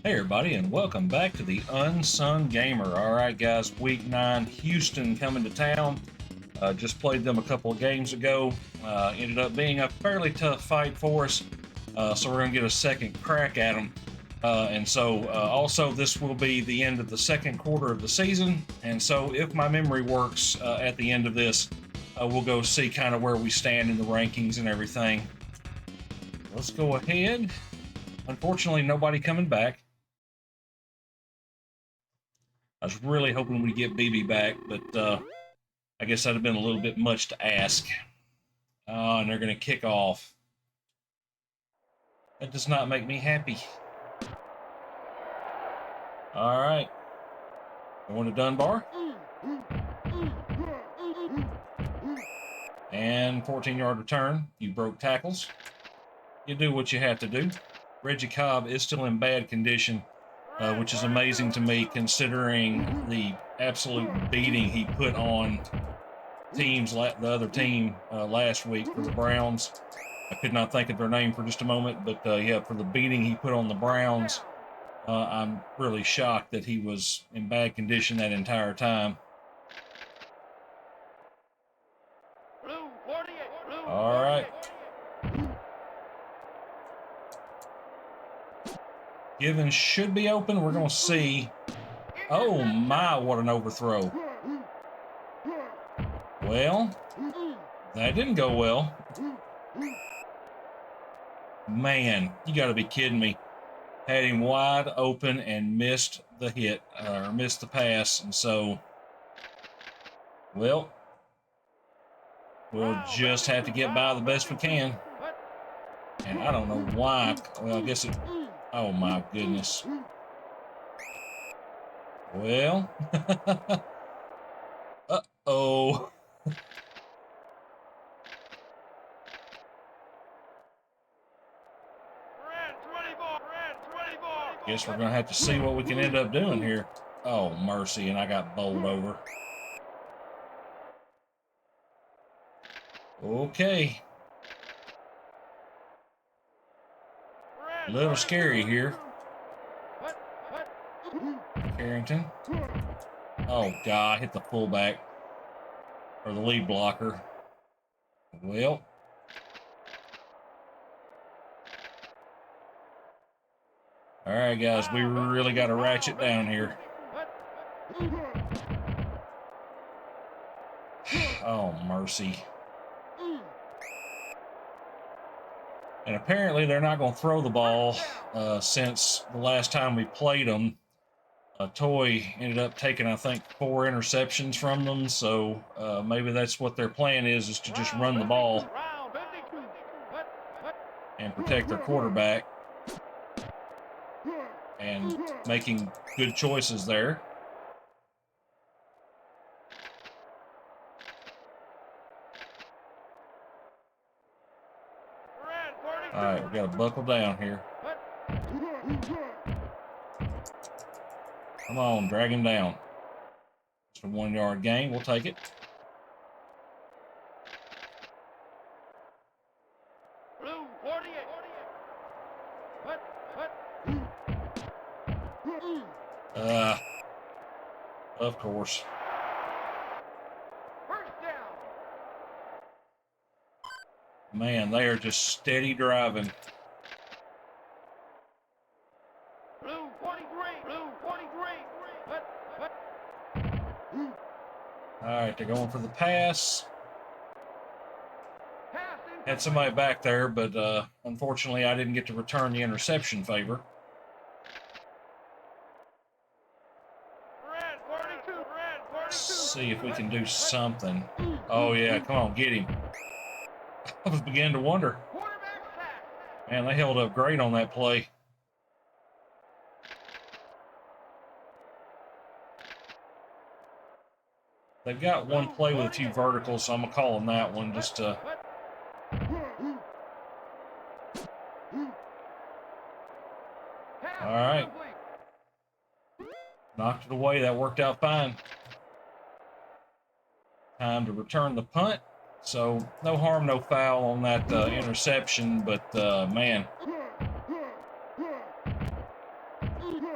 Hey everybody, and welcome back to the Unsung Gamer. All right, guys, Week 9, Houston coming to town. Just played them a couple of games ago. Ended up being a fairly tough fight for us, so we're going to get a second crack at them. Also, this will be the end of the second quarter of the season, and so if my memory works at the end of this, we'll go see kind of where we stand in the rankings and everything. Let's go ahead. Unfortunately, nobody coming back. I was really hoping we'd get BB back, but I guess that'd have been a little bit much to ask. And they're going to kick off. That does not make me happy. All right. Going to Dunbar. And 14-yard return. You broke tackles. You do what you have to do. Reggie Cobb is still in bad condition, which is amazing to me considering the absolute beating he put on the other team last week for the Browns. I could not think of their name for just a moment, but yeah, for the beating he put on the Browns, I'm really shocked that he was in bad condition that entire time. All right. Givens should be open. We're going to see. Oh, my, what an overthrow. Well, that didn't go well. Man, you got to be kidding me. Had him wide open and missed the hit, or missed the pass. And so, well, we'll just have to get by the best we can. And I don't know why. Well, I guess it... Oh, my goodness. Well. Uh-oh. Guess we're going to have to see what we can end up doing here. Oh, mercy, and I got bowled over. Okay. A little scary here. Carrington. Oh, God, hit the fullback. Or the lead blocker. Well. All right, guys, we really got to ratchet down here. Oh, mercy. And apparently they're not going to throw the ball since the last time we played them. Toy ended up taking, I think, 4 interceptions from them. So maybe that's what their plan is to just run the ball and protect their quarterback. And making good choices there. All right, we got to buckle down here. Come on, drag him down. It's a 1-yard gain. We'll take it. Of course. Man, they are just steady driving. All right, they're going for the pass. Had somebody back there, but unfortunately I didn't get to return the interception favor. See if we can do something. Oh, yeah, come on, get him. I was beginning to wonder. Man, they held up great on that play. They've got one play with a few verticals, so I'm going to call them that one just to... All right. Knocked it away. That worked out fine. Time to return the punt. So no harm, no foul on that interception, but man,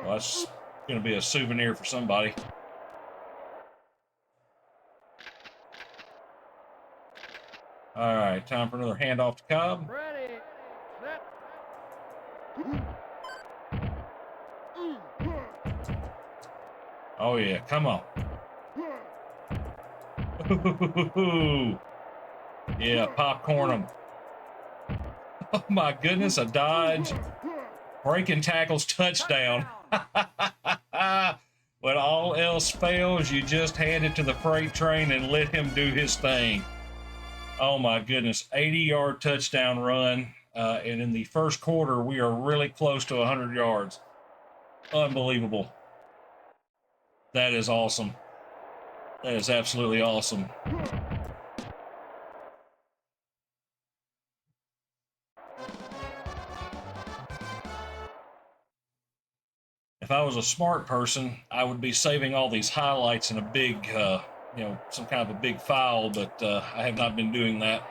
Well, that's going to be a souvenir for somebody. All right, time for another handoff to Cobb. Ready, set. Oh, yeah, come on. Yeah, popcorn them. Oh, my goodness, a dodge. Breaking tackles, touchdown. When all else fails, you just hand it to the freight train and let him do his thing. Oh, my goodness, 80-yard touchdown run. And in the first quarter, we are really close to 100 yards. Unbelievable. That is awesome. That is absolutely awesome. If I was a smart person, I would be saving all these highlights in a big, some kind of a big file, but I have not been doing that.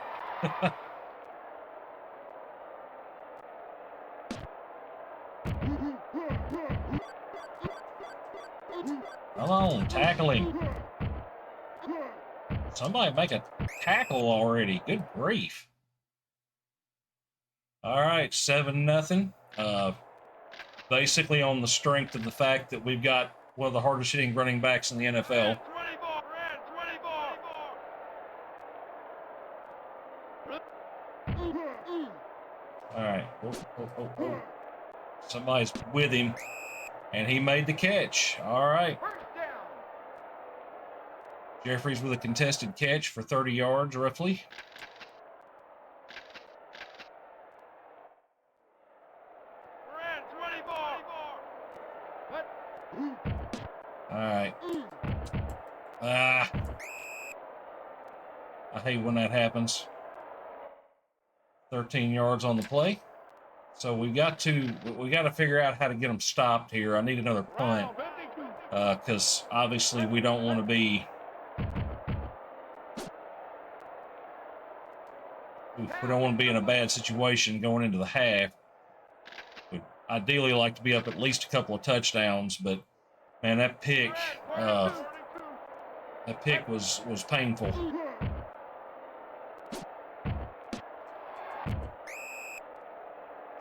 Come on, tackle him. Somebody make a tackle already. Good grief. All right, 7-0. Basically on the strength of the fact that we've got one of the hardest hitting running backs in the NFL. All right. Oh. Somebody's with him, and he made the catch. All right. Jeffries with a contested catch for 30 yards, roughly. All right. I hate when that happens. 13 yards on the play. So we got to figure out how to get them stopped here. I need another punt because obviously we don't want to be. We don't want to be in a bad situation going into the half. We'd ideally like to be up at least a couple of touchdowns, but man, that pick was painful.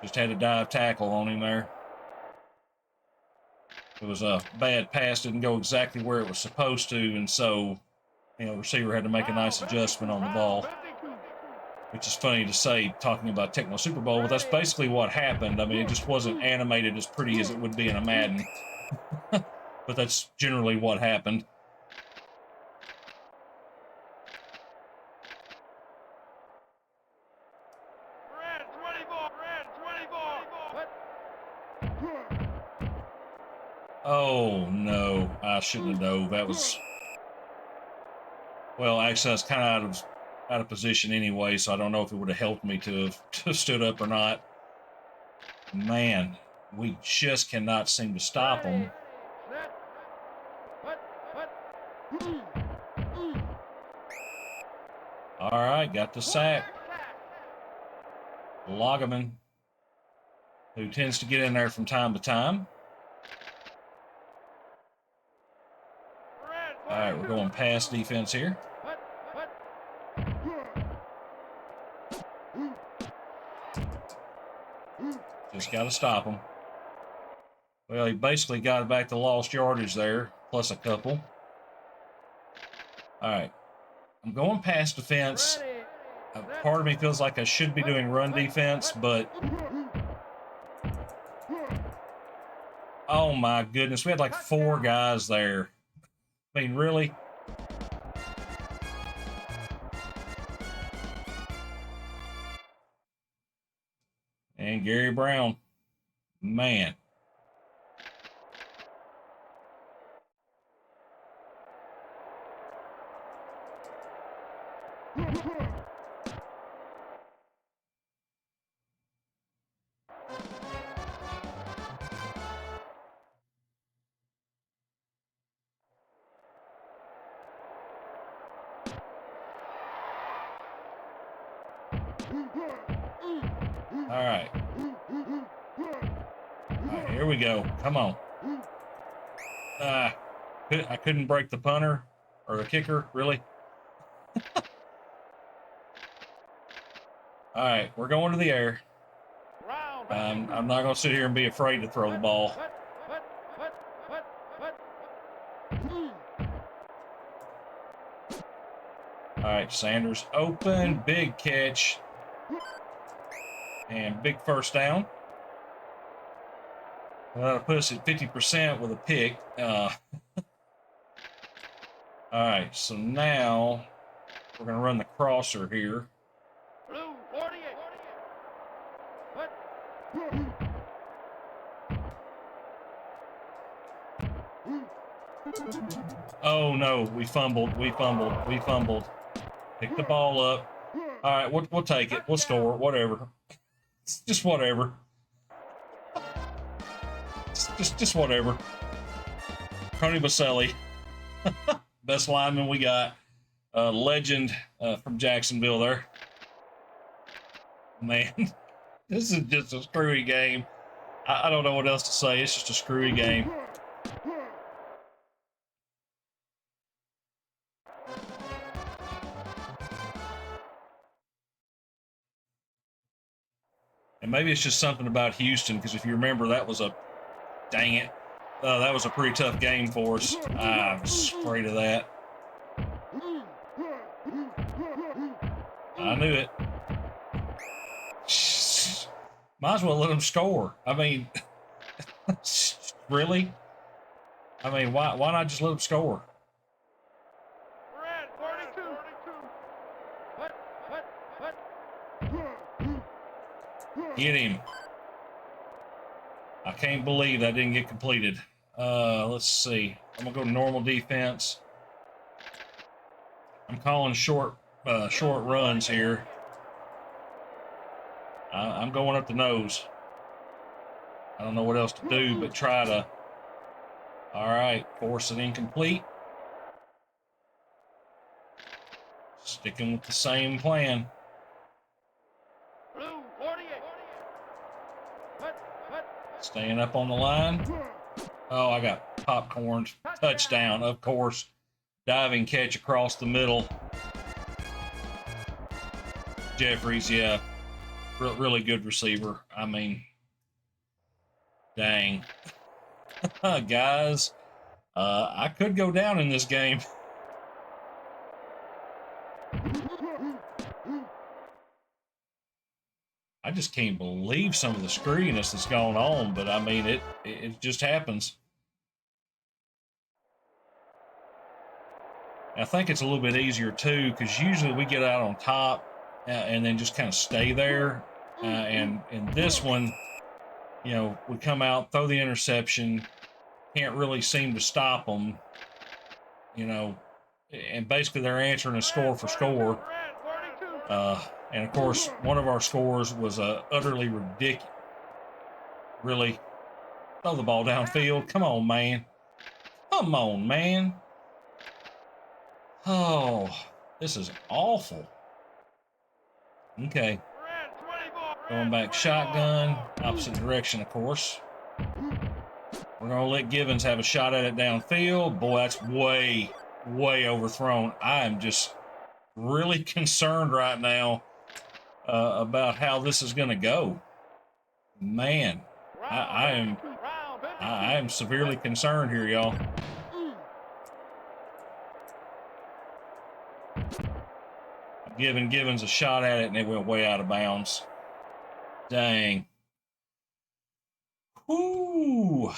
Just had a dive tackle on him there. It was a bad pass, didn't go exactly where it was supposed to, and so, receiver had to make a nice adjustment on the ball. Which is funny to say, talking about Tecmo Super Bowl, but that's basically what happened. I mean, it just wasn't animated as pretty as it would be in a Madden. But that's generally what happened. Oh, no. I shouldn't have dove. That was... Well, actually, I was kind of out of position anyway, so I don't know if it would have helped me to have stood up or not. Man, we just cannot seem to stop them. All right, got the sack. Loggeman, who tends to get in there from time to time. All right, we're going pass defense here. Just got to stop him. Well, he basically got back the lost yardage there, plus a couple. All right. I'm going pass defense. Part of me feels like I should be doing run defense, but... Oh, my goodness. We had like 4 guys there. I mean, really? And Gary Brown. Man. All right. Here we go. Come on. I couldn't break the punter or the kicker, really. All right, we're going to the air. I'm not going to sit here and be afraid to throw the ball. All right, Sanders open, big catch, and big first down. That'll put us at 50% with a pick. All right, so now we're going to run the crosser here. Oh no, we fumbled. Pick the ball up. All right, we'll take it. We'll score. Whatever. Just whatever. Just whatever. Tony Baselli, best lineman we got. Legend from Jacksonville there. Man, this is just a screwy game. I don't know what else to say. It's just a screwy game. And maybe it's just something about Houston, because if you remember, that was a, dang it, that was a pretty tough game for us. I was afraid of that. I knew it. Might as well let them score. I mean, really? I mean, why not just let them score? Get him. I can't believe that didn't get completed. Let's see. I'm going to go to normal defense. I'm calling short runs here. I'm going up the nose. I don't know what else to do but try to. All right, force it incomplete. Sticking with the same plan. Staying up on the line. Oh, I got popcorned. Touchdown, of course. Diving catch across the middle. Jeffries, yeah. Really good receiver. I mean, dang. Guys, I could go down in this game. I just can't believe some of the screwiness that's going on, but I mean, it just happens. I think it's a little bit easier too, because usually we get out on top and then just kind of stay there. And in this one, you know, we come out, throw the interception, can't really seem to stop them, you know, and basically they're answering a score for score. And of course, one of our scores was utterly ridiculous. Really, throw the ball downfield. Come on, man. Come on, man. Oh, this is awful. Okay. Going back shotgun, opposite direction, of course. We're going to let Givens have a shot at it downfield. Boy, that's way, way overthrown. I am just really concerned right now about how this is going to go. Man, I am severely concerned here, y'all. Giving Givens a shot at it, and it went way out of bounds. Dang. Whoo.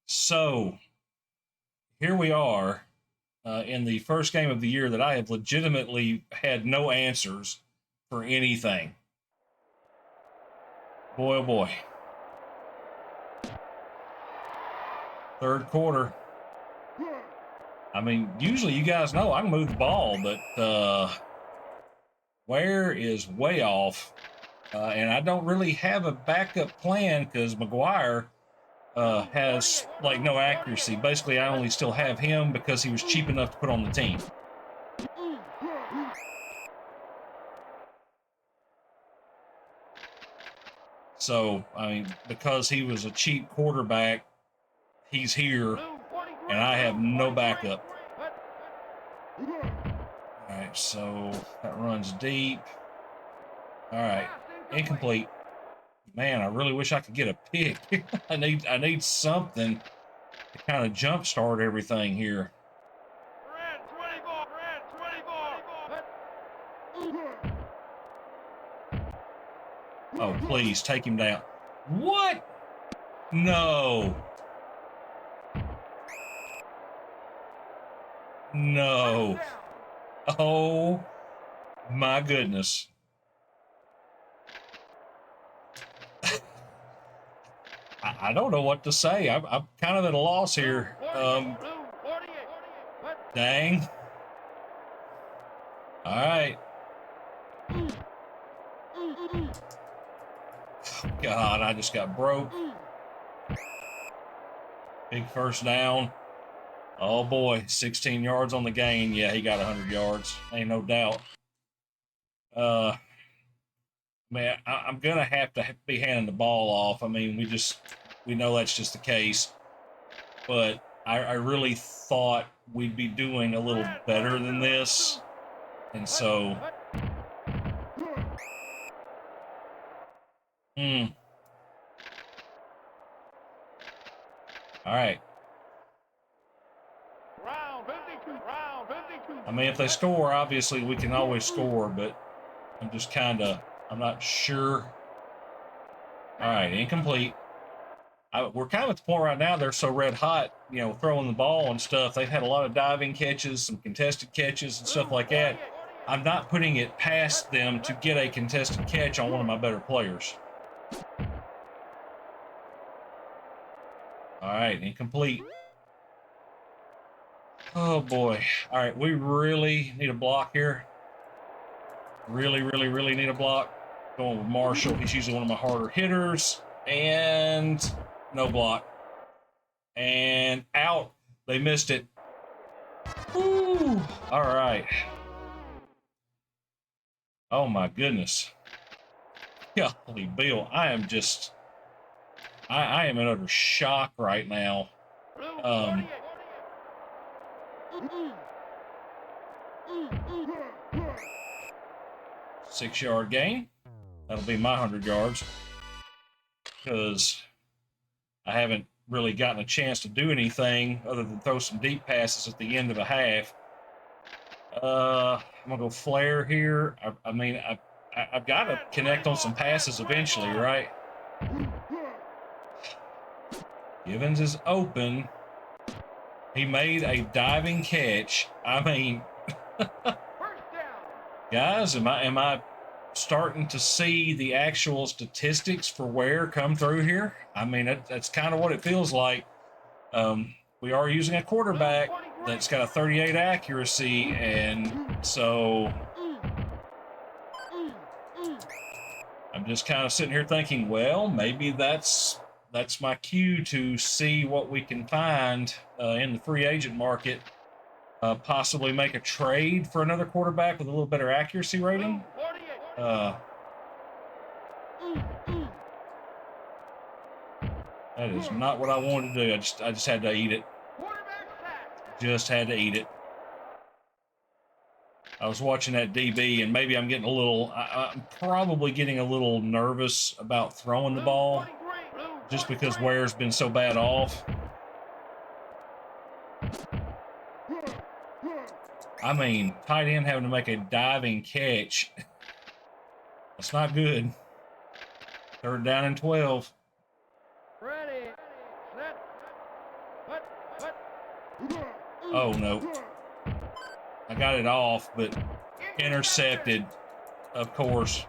So, here we are in the first game of the year that I have legitimately had no answers for anything. Boy, oh boy. Third quarter. I mean, usually you guys know I can move the ball, but Ware is way off. And I don't really have a backup plan because McGuire has like no accuracy. Basically, I only still have him because he was cheap enough to put on the team. So, I mean, because he was a cheap quarterback, he's here, and I have no backup. All right, so that runs deep. All right, incomplete. Man, I really wish I could get a pick. I need something to kind of jumpstart everything here. Oh, please take him down. What? No. No. Oh my goodness. I don't know what to say. I'm kind of at a loss here. Dang. All right. God, I just got broke. Big first down. Oh boy, 16 yards on the gain. Yeah, he got 100 yards. Ain't no doubt. Man, I'm gonna have to be handing the ball off. I mean, we know that's just the case. But I really thought we'd be doing a little better than this, and so. All right. I mean, if they score, obviously we can always score, but I'm not sure. All right, incomplete. We're kind of at the point right now, they're so red hot, throwing the ball and stuff. They've had a lot of diving catches, some contested catches and stuff like that. I'm not putting it past them to get a contested catch on one of my better players. All right, incomplete. Oh boy. All right, we really need a block here. Really, really, really need a block. Going with Marshall. He's usually one of my harder hitters. And no block. And out. They missed it. Woo. All right. Oh my goodness. Golly, Bill, I am in utter shock right now. 6-yard gain. That'll be my 100 yards. Because I haven't really gotten a chance to do anything other than throw some deep passes at the end of a half. I'm gonna go flare here. I mean, I've got to connect on some passes eventually, right? Givens is open. He made a diving catch. I mean, guys, am I starting to see the actual statistics for Ware come through here? I mean, that's kind of what it feels like. We are using a quarterback that's got a 38 accuracy, and so I'm just kind of sitting here thinking, well, maybe that's my cue to see what we can find in the free agent market. Possibly make a trade for another quarterback with a little better accuracy rating. That is not what I wanted to do. I just had to eat it. Just had to eat it. I was watching that DB, and maybe I'm getting I'm probably getting a little nervous about throwing the ball just because Ware's been so bad off. I mean, tight end having to make a diving catch. That's not good. 3rd down and 12. Ready, set, oh, no. I got it off, but intercepted, of course.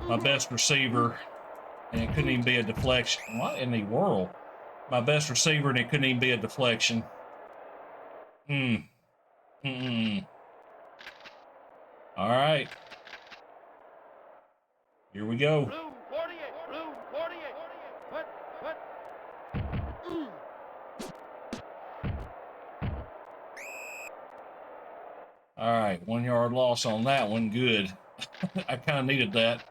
My best receiver, and it couldn't even be a deflection. What in the world? My best receiver, and it couldn't even be a deflection. All right. Here we go. All right, 1-yard loss on that one. Good. I kind of needed that.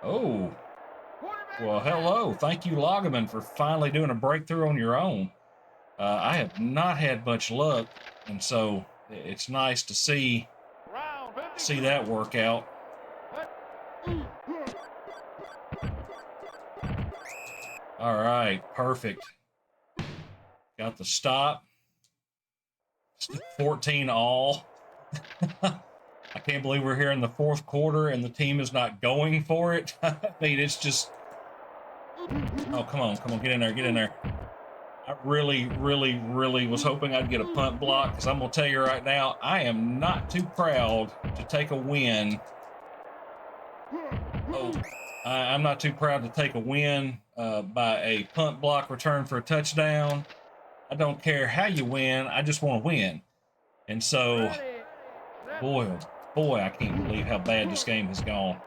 Oh, well, hello. Thank you, Loggeman, for finally doing a breakthrough on your own. I have not had much luck, and so it's nice to see that work out. All right, perfect. Got the stop. 14 all. I can't believe we're here in the fourth quarter and the team is not going for it. I mean, it's just... Oh, come on, get in there, get in there. I really was hoping I'd get a punt block, because I'm going to tell you right now, I am not too proud to take a win. Oh, I'm not too proud to take a win by a punt block return for a touchdown. I don't care how you win, I just want to win. And so, boy, I can't believe how bad this game has gone.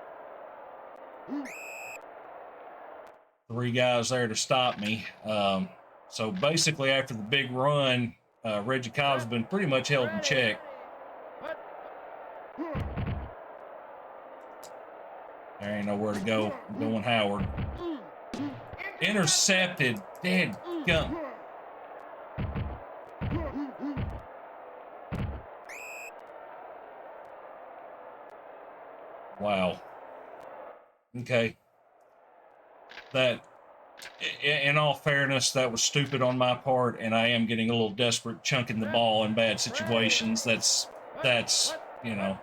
3 guys there to stop me. So basically, after the big run, Reggie Cobb's been pretty much held in check. There ain't nowhere to go. I'm going Howard. Intercepted. Dead gum. Wow. Okay. That, in all fairness, that was stupid on my part, and I am getting a little desperate chunking the ball in bad situations. That's, you know.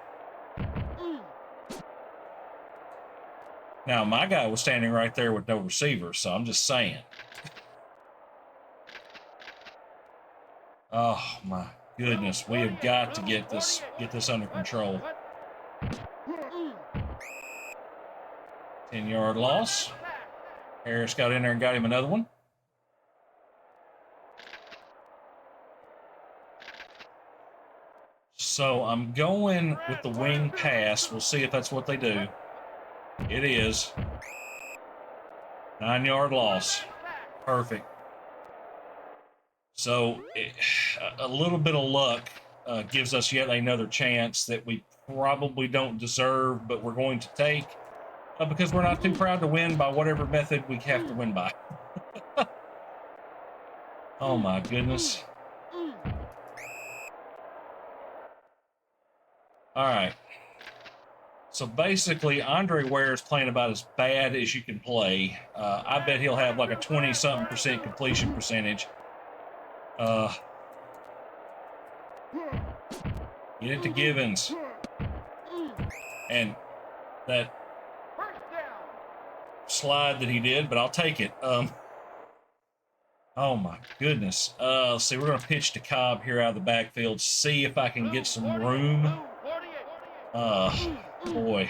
Now, my guy was standing right there with no receiver, so I'm just saying. Oh, my goodness. We have got to get this under control. 10-yard loss. Harris got in there and got him another one. So I'm going with the wing pass. We'll see if that's what they do. It is. 9-yard loss. Perfect. So a little bit of luck gives us yet another chance that we probably don't deserve, but we're going to take because we're not too proud to win by whatever method we have to win by. Oh my goodness. All right. So basically, Andre Ware is playing about as bad as you can play. I bet he'll have like a 20-something% completion percentage. Get it to Givens. And that slide that he did, but I'll take it. Oh my goodness. Let's see, we're going to pitch to Cobb here out of the backfield, see if I can get some room. Boy.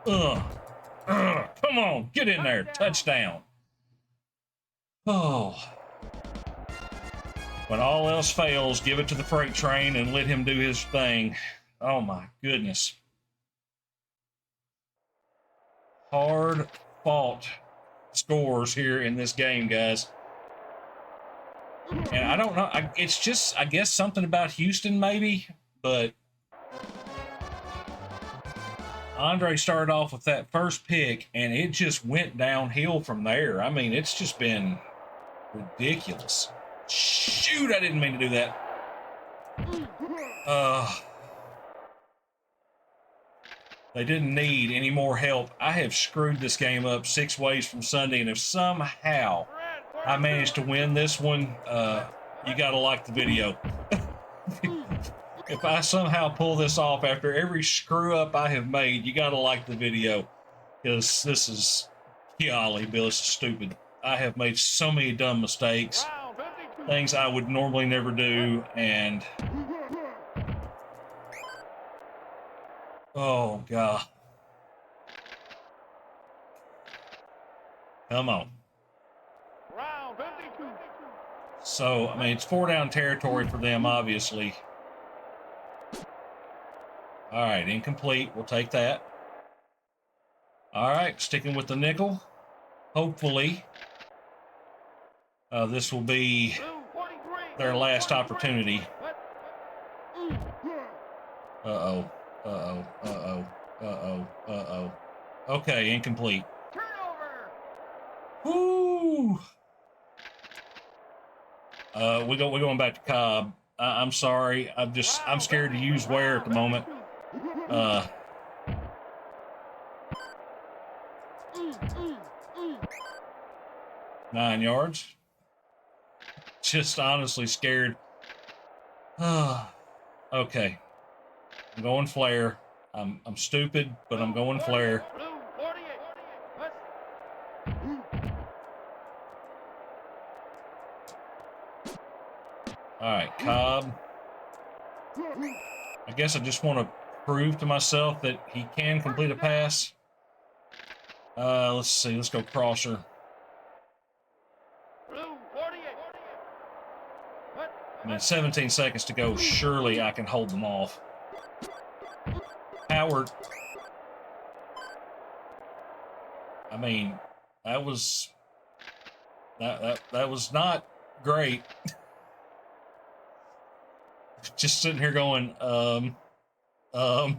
Come on, get in there. Touchdown. Oh. When all else fails, give it to the freight train and let him do his thing. Oh my goodness. Hard fought scores here in this game, guys. And I don't know, it's just, I guess, something about Houston maybe, but Andre started off with that first pick, and it just went downhill from there. I mean, it's just been ridiculous. Shoot, I didn't mean to do that. They didn't need any more help. I have screwed this game up 6 ways from Sunday, and if somehow I managed to win this one, you gotta like the video. If I somehow pull this off after every screw up I have made, you gotta like the video, because this is, golly, Bill, this is stupid. I have made so many dumb mistakes, things I would normally never do, and oh God. Come on. So, I mean, it's 4-down territory for them, obviously. All right, incomplete. We'll take that. All right, sticking with the nickel. Hopefully, this will be their last opportunity. Uh-oh. Uh-oh. Uh-oh. Uh-oh. Uh-oh. Okay, incomplete. Woo! We're going back to Cobb. I'm sorry. I'm scared to use Ware at the moment. 9 yards. Just honestly scared. Okay. I'm going flare. I'm stupid, but I'm going flare. All right, Cobb. I guess I just want to prove to myself that he can complete a pass. Let's see. Let's go crosser. I mean, 17 seconds to go. Surely I can hold them off. Howard. I mean, that was not great. Just sitting here going, All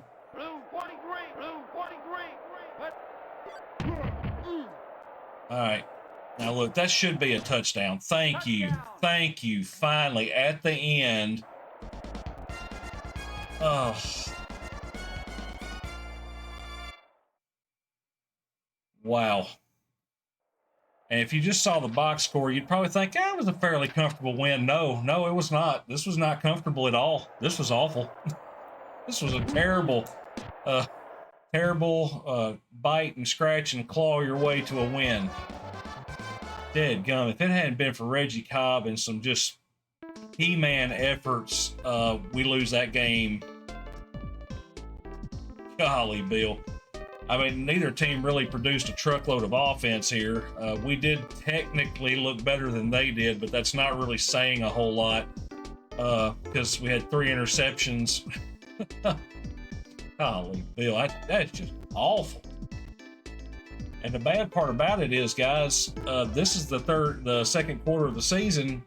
right. Now, look, that should be a touchdown. Thank you. Thank you. Finally, at the end. Oh. Wow. And if you just saw the box score, you'd probably think, it was a fairly comfortable win. No, it was not. This was not comfortable at all. This was awful. This was a terrible bite and scratch and claw your way to a win. Dead gum. If it hadn't been for Reggie Cobb and some just He-Man efforts, we lose that game. Golly, Bill. I mean, neither team really produced a truckload of offense here. We did technically look better than they did, but that's not really saying a whole lot because we had 3 interceptions. Golly, Bill, that's just awful. And the bad part about it is, guys, this is the second quarter of the season,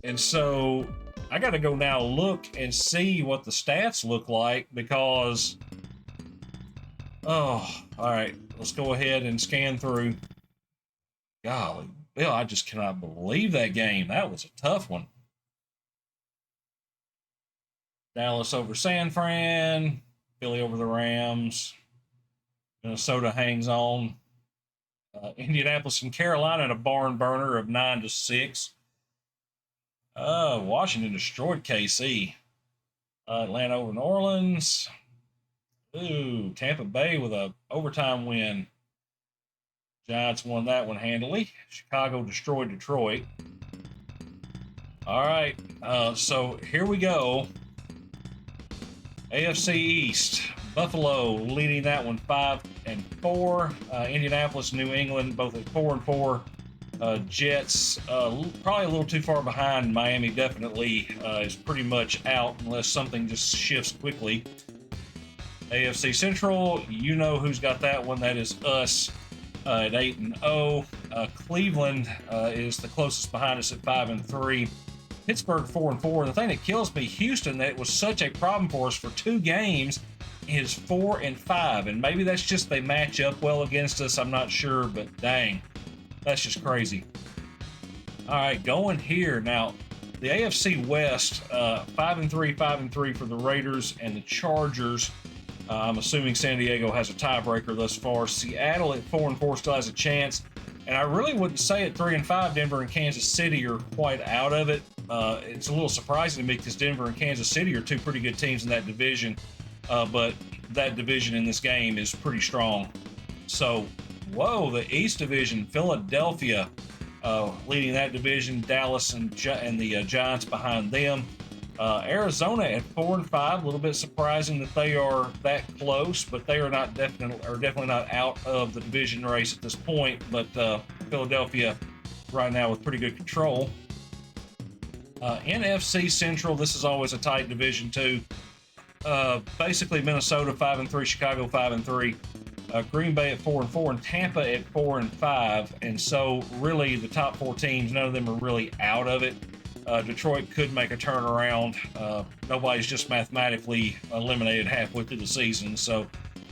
and so I got to go now look and see what the stats look like because. Oh, all right. Let's go ahead and scan through. Golly, Bill, I just cannot believe that game. That was a tough one. Dallas over San Fran. Philly over the Rams. Minnesota hangs on. Indianapolis and Carolina in a barn burner of 9-6. Washington destroyed KC. Atlanta over New Orleans. Ooh, Tampa Bay with a overtime win. Giants won that one handily. Chicago destroyed Detroit. All right, so here we go. AFC East. Buffalo leading that one 5-4. Indianapolis, New England, both at 4-4. Jets probably a little too far behind. Miami definitely is pretty much out unless something just shifts quickly. AFC Central, you know who's got that one. That is us at 8-0. Cleveland is the closest behind us at 5-3. Pittsburgh 4-4. The thing that kills me, Houston, that was such a problem for us for 2 games, is 4-5. And maybe that's just they match up well against us. I'm not sure, but dang, that's just crazy. All right, going here now. The AFC West, 5-3 for the Raiders and the Chargers. I'm assuming San Diego has a tiebreaker thus far. Seattle at 4-4 still has a chance. And I really wouldn't say at 3-5, Denver and Kansas City are quite out of it. It's a little surprising to me because Denver and Kansas City are 2 pretty good teams in that division. But that division in this game is pretty strong. So, whoa, the East Division, Philadelphia leading that division, Dallas and the Giants behind them. Arizona at 4-5, a little bit surprising that they are that close, but they are definitely not out of the division race at this point. But Philadelphia right now with pretty good control. NFC Central, this is always a tight division too. Basically Minnesota 5-3, Chicago 5-3, Green Bay at 4-4, and Tampa at 4-5. And so really the top 4 teams, none of them are really out of it. Detroit could make a turnaround. Nobody's just mathematically eliminated halfway through the season. So,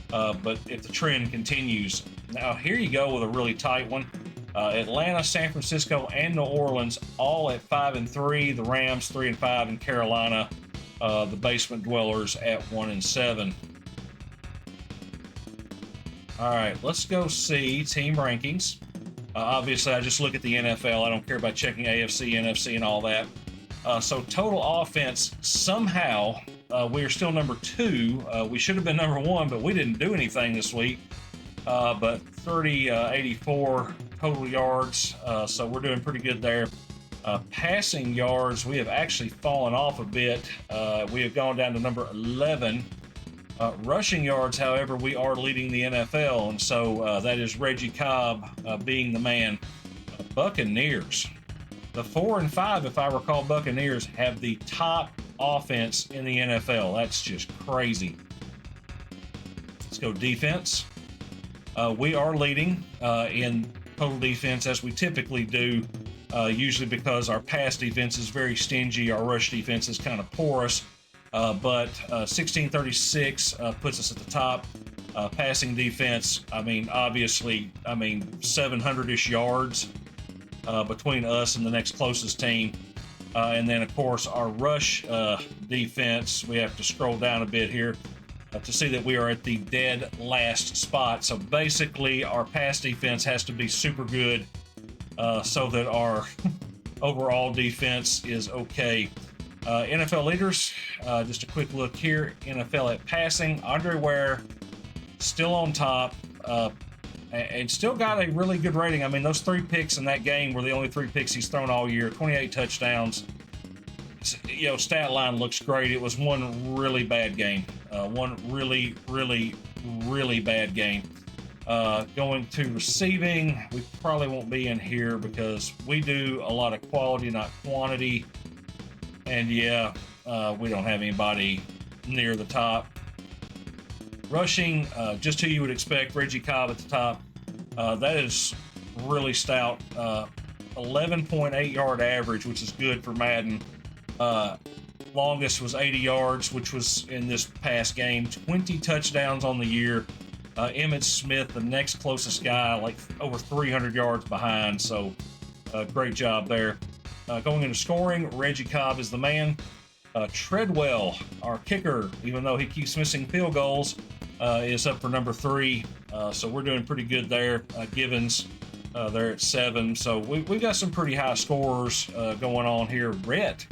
but if the trend continues, now here you go with a really tight one. Atlanta, San Francisco, and New Orleans all at 5-3. The Rams 3-5, and Carolina, the basement dwellers, at 1-7. All right, let's go see team rankings. Obviously, I just look at the NFL. I don't care about checking AFC, NFC, and all that. So total offense, somehow, we are still number 2. We should have been number 1, but we didn't do anything this week. But 84 total yards, so we're doing pretty good there. Passing yards, we have actually fallen off a bit. We have gone down to number 11. Rushing yards, however, we are leading the NFL, and so that is Reggie Cobb being the man. Buccaneers, the 4 and 5, if I recall, Buccaneers have the top offense in the NFL. That's just crazy. Let's go defense. We are leading in total defense, as we typically do, usually because our pass defense is very stingy. Our rush defense is kind of porous. But 1636 puts us at the top. Passing defense, I mean, obviously, 700-ish yards between us and the next closest team. And then, of course, our rush defense, we have to scroll down a bit here to see that we are at the dead last spot. So basically, our pass defense has to be super good so that our overall defense is okay. NFL leaders, just a quick look here. NFL at passing, Andre Ware still on top, and still got a really good rating. I mean, those 3 picks in that game were the only 3 picks he's thrown all year. 28 touchdowns. You know, stat line looks great. It was one really bad game. One really, really, really bad game. Going to receiving, we probably won't be in here because we do a lot of quality, not quantity. And yeah, we don't have anybody near the top. Rushing, just who you would expect, Reggie Cobb at the top. That is really stout. 11.8 yard average, which is good for Madden. Longest was 80 yards, which was in this past game. 20 touchdowns on the year. Emmitt Smith, the next closest guy, like over 300 yards behind. So great job there. Going into scoring, Reggie Cobb is the man. Treadwell, our kicker, even though he keeps missing field goals, is up for number 3. So we're doing pretty good there. Givens, they're at 7. So we've got some pretty high scorers going on here. Rhett,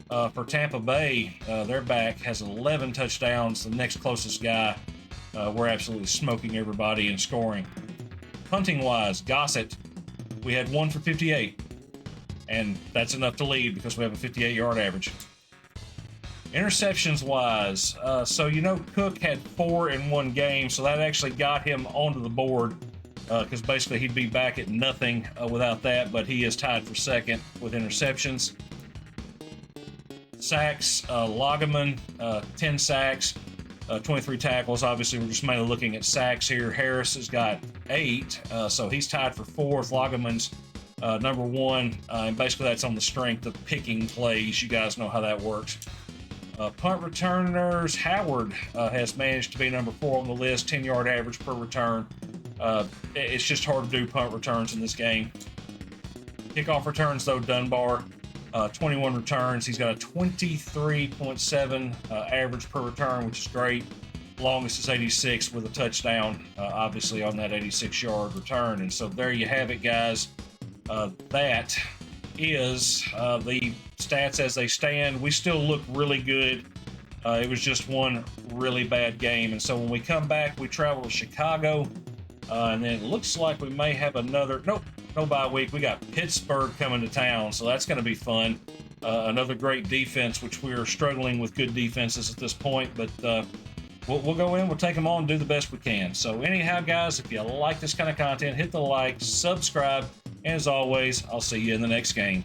for Tampa Bay, their back has 11 touchdowns. The next closest guy, we're absolutely smoking everybody in scoring. Punting-wise, Gossett, we had 1 for 58. And that's enough to lead because we have a 58-yard average. Interceptions-wise, so you know Cook had 4 in one game, so that actually got him onto the board because basically he'd be back at nothing without that, but he is tied for second with interceptions. Sacks, Lageman, 10 sacks, 23 tackles. Obviously, we're just mainly looking at sacks here. Harris has got 8, so he's tied for 4th. Lageman's number 1, and basically that's on the strength of picking plays. You guys know how that works. Punt returners, Howard has managed to be number 4 on the list, 10-yard average per return. It's just hard to do punt returns in this game. Kickoff returns, though, Dunbar, 21 returns. He's got a 23.7 average per return, which is great. Longest is 86 with a touchdown, obviously, on that 86-yard return. And so there you have it, guys. That is the stats as they stand. We still look really good. It was just one really bad game. And so when we come back, we travel to Chicago. And then it looks like we may have another... Nope, no bye week. We got Pittsburgh coming to town, so that's going to be fun. Another great defense, which we are struggling with good defenses at this point. But we'll go in, we'll take them on, and do the best we can. So anyhow, guys, if you like this kind of content, hit the like, subscribe, and as always, I'll see you in the next game.